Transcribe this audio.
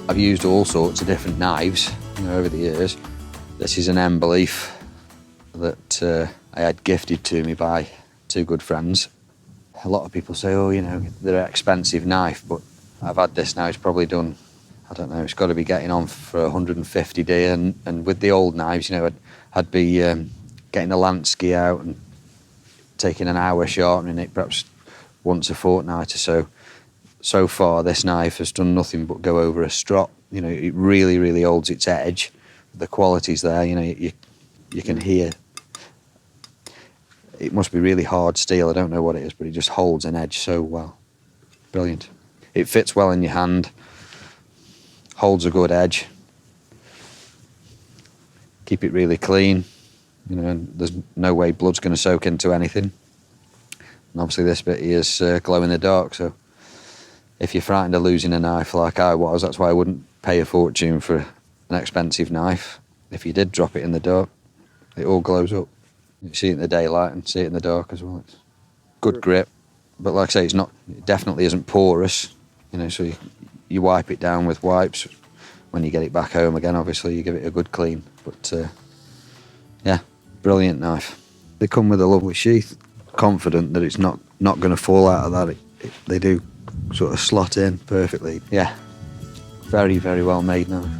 I've used all sorts of different knives, you know, over the years. This is an Emberleaf that I had gifted to me by two good friends. A lot of people say, oh, you know, they're an expensive knife, but I've had this now, it's probably done, I don't know, it's got to be getting on for 150 days, and with the old knives, you know, I'd be getting the Lansky out and taking an hour sharpening it, perhaps once a fortnight or so. So far, this knife has done nothing but go over a strop. You know, it really, really holds its edge. The quality's there, you know, you can hear. It must be really hard steel, I don't know what it is, but it just holds an edge so well. Brilliant. It fits well in your hand, holds a good edge. Keep it really clean, you know, and there's no way blood's going to soak into anything. And obviously this bit here is glow in the dark, so if you're frightened of losing a knife like I was, that's why I wouldn't pay a fortune for an expensive knife. If you did drop it in the dark, it all glows up. You see it in the daylight and see it in the dark as well. It's good grip, but like I say, it definitely isn't porous, you know, so you wipe it down with wipes. When you get it back home again, obviously, you give it a good clean. But yeah, brilliant knife. They come with a lovely sheath. Confident that it's not going to fall out of that. They do sort of slot in perfectly. Yeah, very, very well made knife.